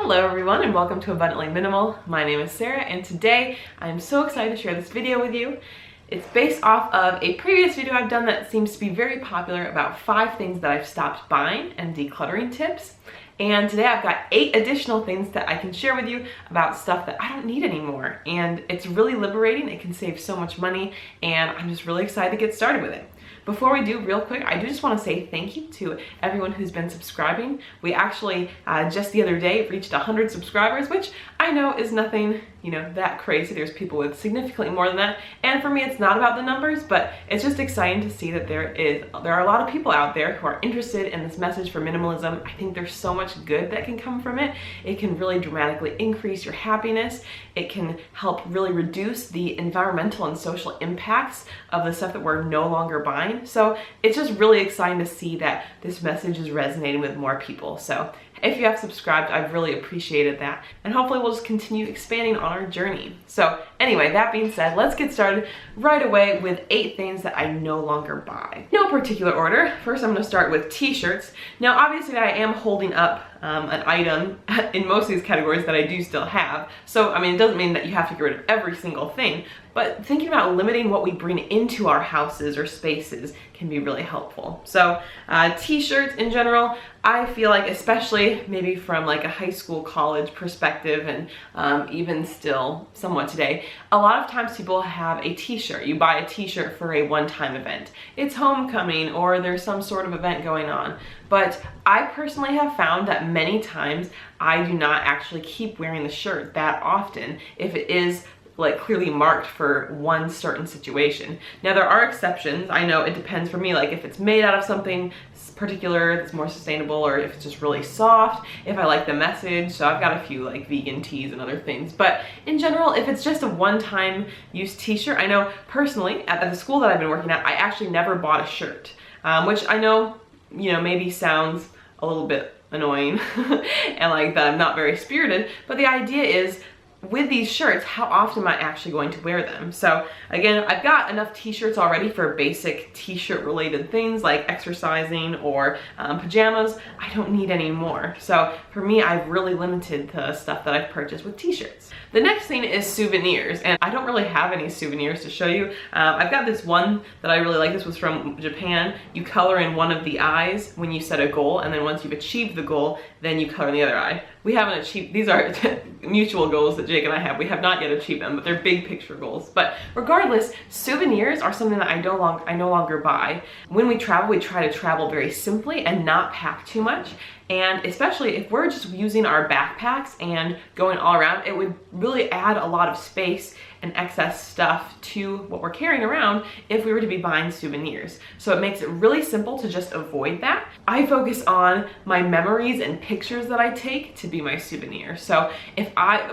Hello everyone and welcome to Abundantly Minimal. My name is Sarah and today I'm so excited to share this video with you. It's based off of a previous video I've done that seems to be very popular about 5 things that I've stopped buying and decluttering tips. And today I've got 8 additional things that I can share with you about stuff that I don't need anymore. And it's really liberating, it can save so much money, and I'm just really excited to get started with it. Before we do, real quick, I do just want to say thank you to everyone who's been subscribing. We actually, just the other day, reached 100 subscribers, which I know is nothing, that crazy. There's people with significantly more than that. And for me, it's not about the numbers, but it's just exciting to see that there are a lot of people out there who are interested in this message for minimalism. I think there's so much good that can come from it. It can really dramatically increase your happiness. It can help really reduce the environmental and social impacts of the stuff that we're no longer buying. So it's just really exciting to see that this message is resonating with more people. So if you have subscribed, I've really appreciated that. And hopefully we'll just continue expanding on our journey. So anyway, that being said, let's get started right away with 8 things that I no longer buy. No particular order. First, I'm gonna start with t-shirts. Now, obviously I am holding up an item in most of these categories that I do still have. So, it doesn't mean that you have to get rid of every single thing, but thinking about limiting what we bring into our houses or spaces can be really helpful. So, t-shirts in general, I feel like, especially maybe from like a high school, college perspective, and even still somewhat today, a lot of times people have a t-shirt. You buy a t-shirt for a one-time event. It's homecoming or there's some sort of event going on. But I personally have found that many times I do not actually keep wearing the shirt that often if it is like clearly marked for one certain situation. Now there are exceptions. I know it depends for me, like if it's made out of something particular that's more sustainable, or if it's just really soft, if I like the message. So I've got a few like vegan tees and other things. But in general, if it's just a one-time use t-shirt, I know personally at the school that I've been working at, I actually never bought a shirt, which I know, maybe sounds a little bit annoying and like that I'm not very spirited, but the idea is with these shirts, how often am I actually going to wear them? So again, I've got enough t-shirts already for basic t-shirt related things like exercising or pajamas. I don't need any more. So for me, I've really limited the stuff that I've purchased with t-shirts. The next thing is souvenirs, and I don't really have any souvenirs to show you. I've got this one that I really like. This was from Japan. You color in one of the eyes when you set a goal, and then once you've achieved the goal, then you color in the other eye. We haven't achieved, these are mutual goals that Jake and I have. We have not yet achieved them, but they're big picture goals. But regardless, souvenirs are something that I no longer buy. When we travel, we try to travel very simply and not pack too much. And especially if we're just using our backpacks and going all around, it would really add a lot of space and excess stuff to what we're carrying around if we were to be buying souvenirs. So it makes it really simple to just avoid that. I focus on my memories and pictures that I take to be my souvenir. So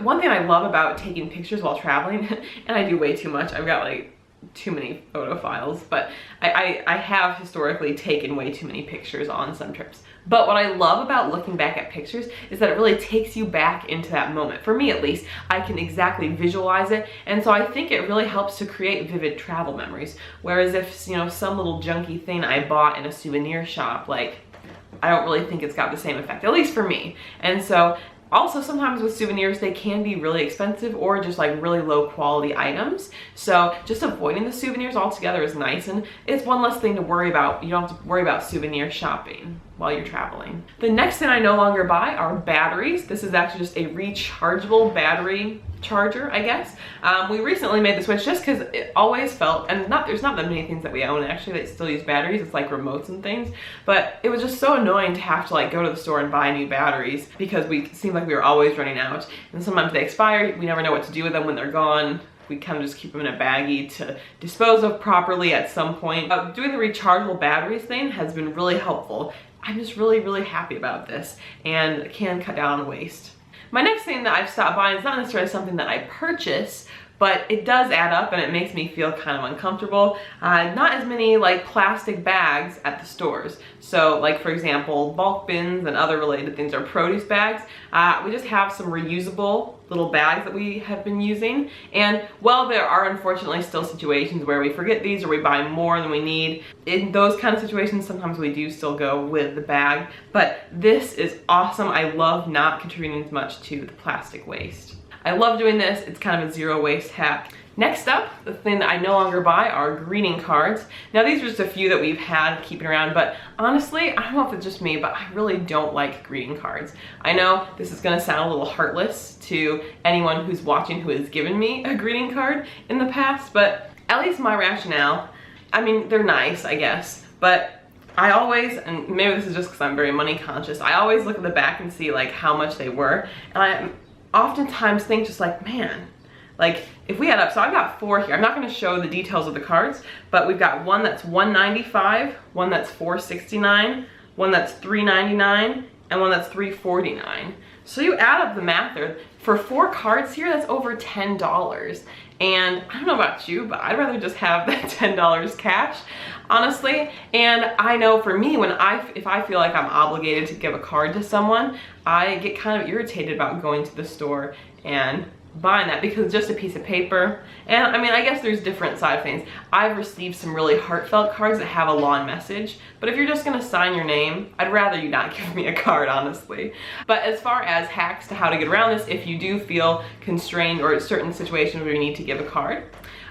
one thing I love about taking pictures while traveling, and I do way too much, I've got like too many photo files, but I have historically taken way too many pictures on some trips. But what I love about looking back at pictures is that it really takes you back into that moment. For me at least, I can exactly visualize it, and so I think it really helps to create vivid travel memories. Whereas if, some little junky thing I bought in a souvenir shop, like, I don't really think it's got the same effect, at least for me. And so also, sometimes with souvenirs, they can be really expensive or just like really low quality items. So just avoiding the souvenirs altogether is nice, and it's one less thing to worry about. You don't have to worry about souvenir shopping while you're traveling. The next thing I no longer buy are batteries. This is actually just a rechargeable battery charger, I guess. We recently made the switch just because it always felt, and there's not that many things that we own actually that still use batteries. It's like remotes and things, but it was just so annoying to have to like go to the store and buy new batteries because it seemed like we were always running out, and sometimes they expire. We never know what to do with them when they're gone. We kind of just keep them in a baggie to dispose of properly at some point. Doing the rechargeable batteries thing has been really helpful. I'm just really, really happy about this and can cut down on the waste. My next thing that I've stopped buying is not necessarily something that I purchase, but it does add up and it makes me feel kind of uncomfortable. Not as many like plastic bags at the stores. So like for example, bulk bins and other related things, or produce bags. We just have some reusable little bags that we have been using. And while there are unfortunately still situations where we forget these or we buy more than we need, in those kind of situations sometimes we do still go with the bag. But this is awesome. I love not contributing as much to the plastic waste. I love doing this. It's kind of a zero waste hack. Next up, the thing that I no longer buy are greeting cards. Now these are just a few that we've had keeping around, but honestly, I don't know if it's just me, but I really don't like greeting cards. I know this is gonna sound a little heartless to anyone who's watching who has given me a greeting card in the past, but at least my rationale, I mean, they're nice, I guess, but I always, and maybe this is just because I'm very money conscious, I always look at the back and see like how much they were, and I oftentimes think just like, man, like if we add up, so I've got 4 here. I'm not gonna show the details of the cards, but we've got one that's $1.95, one that's $4.69, one that's $3.99, and one that's $3.49. So you add up the math there, for 4 cards here, that's over $10. And I don't know about you, but I'd rather just have that $10 cash, honestly. And I know for me, if I feel like I'm obligated to give a card to someone, I get kind of irritated about going to the store and buying that because it's just a piece of paper. And I mean, I guess there's different side things. I've received some really heartfelt cards that have a long message, but if you're just gonna sign your name, I'd rather you not give me a card, honestly. But as far as hacks to how to get around this, if you do feel constrained or certain situations where you need to give a card,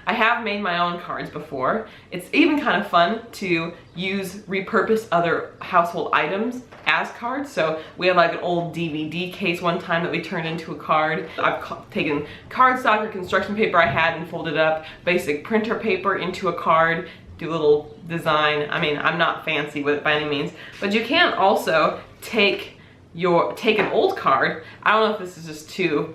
I have made my own cards before. It's even kind of fun to repurpose other household items as cards. So we had like an old DVD case one time that we turned into a card. I've taken cardstock or construction paper I had and folded up basic printer paper into a card, do a little design. I mean, I'm not fancy with it by any means, but you can also take an old card. I don't know if this is just too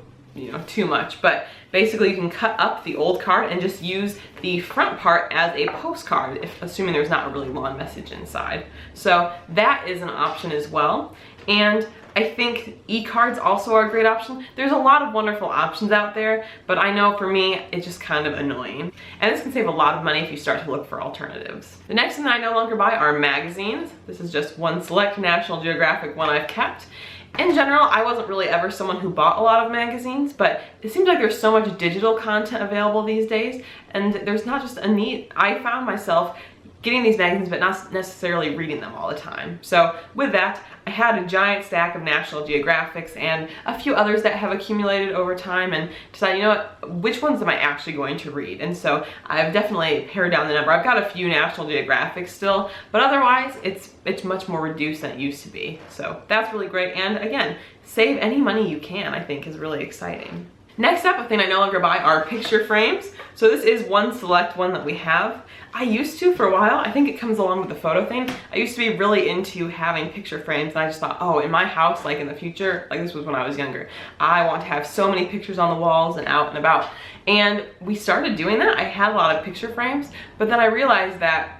much, but basically you can cut up the old card and just use the front part as a postcard, assuming there's not a really long message inside. So that is an option as well. And I think e-cards also are a great option. There's a lot of wonderful options out there, but I know for me, it's just kind of annoying. And this can save a lot of money if you start to look for alternatives. The next thing that I no longer buy are magazines. This is just one select National Geographic one I've kept. In general, I wasn't really ever someone who bought a lot of magazines, but it seems like there's so much digital content available these days, and there's not just a need. I found myself getting these magazines but not necessarily reading them all the time. So with that, I had a giant stack of National Geographics and a few others that have accumulated over time, and decided, you know what, which ones am I actually going to read? And so I've definitely pared down the number. I've got a few National Geographics still, but otherwise it's much more reduced than it used to be. So that's really great, and again, save any money you can, I think is really exciting. Next up, a thing I no longer buy are picture frames. So this is one select one that we have. I used to for a while. I think it comes along with the photo thing. I used to be really into having picture frames, and I just thought, oh, in my house, like in the future, like this was when I was younger, I want to have so many pictures on the walls and out and about. And we started doing that. I had a lot of picture frames, but then I realized that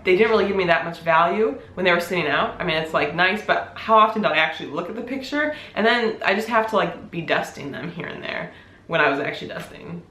they didn't really give me that much value when they were sitting out. I mean, it's like nice, but how often do I actually look at the picture? And then I just have to like be dusting them here and there when I was actually dusting.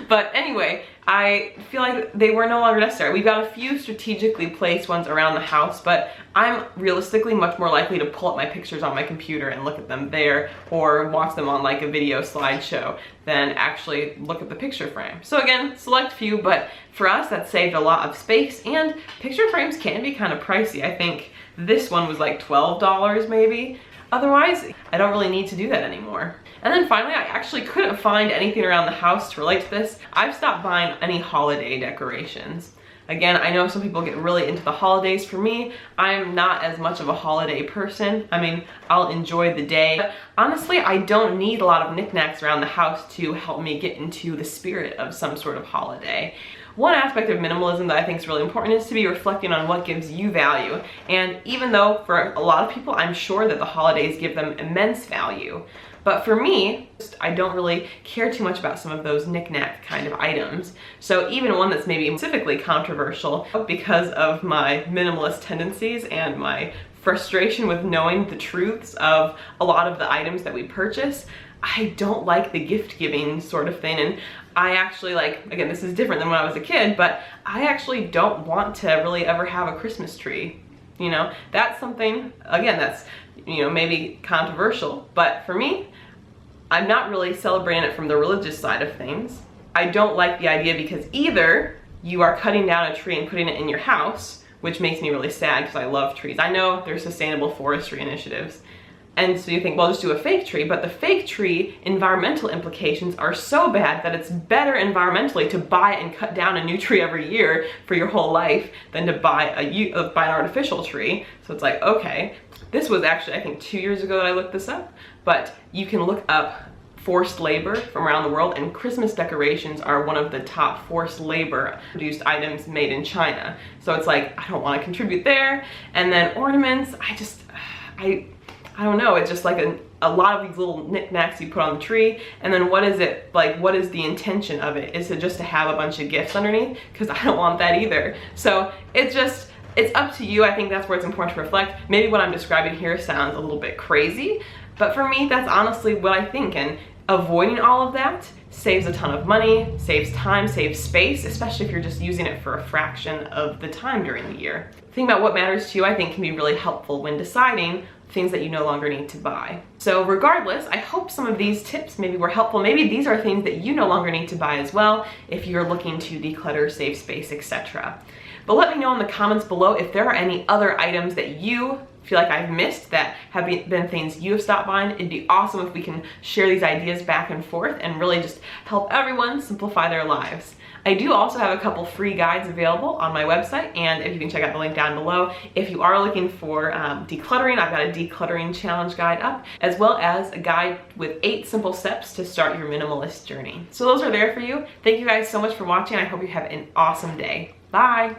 But anyway, I feel like they were no longer necessary. We've got a few strategically placed ones around the house, but I'm realistically much more likely to pull up my pictures on my computer and look at them there, or watch them on like a video slideshow, than actually look at the picture frame. So again, select few, but for us that saved a lot of space, and picture frames can be kind of pricey. I think this one was like $12 maybe. Otherwise, I don't really need to do that anymore. And then finally, I actually couldn't find anything around the house to relate to this. I've stopped buying any holiday decorations. Again, I know some people get really into the holidays. For me, I'm not as much of a holiday person. I mean, I'll enjoy the day. But honestly, I don't need a lot of knickknacks around the house to help me get into the spirit of some sort of holiday. One aspect of minimalism that I think is really important is to be reflecting on what gives you value. And even though for a lot of people, I'm sure that the holidays give them immense value, but for me, I don't really care too much about some of those knick-knack kind of items. So even one that's maybe specifically controversial because of my minimalist tendencies and my frustration with knowing the truths of a lot of the items that we purchase, I don't like the gift giving sort of thing. And I actually again, this is different than when I was a kid, but I actually don't want to really ever have a Christmas tree. You know, that's something, again, that's, maybe controversial, but for me, I'm not really celebrating it from the religious side of things. I don't like the idea because either you are cutting down a tree and putting it in your house, which makes me really sad because I love trees. I know there's sustainable forestry initiatives. And so you think, well, just do a fake tree, but the fake tree environmental implications are so bad that it's better environmentally to buy and cut down a new tree every year for your whole life than to buy an artificial tree. So it's like, okay, this was actually, I think 2 years ago that I looked this up, but you can look up forced labor from around the world, and Christmas decorations are one of the top forced labor produced items made in China. So it's like, I don't want to contribute there. And then ornaments, I don't know, it's just like a lot of these little knickknacks you put on the tree, and then what is it, like, what is the intention of it? Is it just to have a bunch of gifts underneath? Because I don't want that either. So it's up to you. I think that's where it's important to reflect. Maybe what I'm describing here sounds a little bit crazy, but for me, that's honestly what I think, and avoiding all of that saves a ton of money, saves time, saves space, especially if you're just using it for a fraction of the time during the year. Think about what matters to you, I think, can be really helpful when deciding things that you no longer need to buy. So regardless, I hope some of these tips maybe were helpful. Maybe these are things that you no longer need to buy as well if you're looking to declutter, save space, etc. But let me know in the comments below if there are any other items that you feel like I've missed that have been things you have stopped buying. It'd be awesome if we can share these ideas back and forth and really just help everyone simplify their lives. I do also have a couple free guides available on my website, and if you can check out the link down below. If you are looking for decluttering, I've got a decluttering challenge guide up, as well as a guide with 8 simple steps to start your minimalist journey. So those are there for you. Thank you guys so much for watching. I hope you have an awesome day. Bye.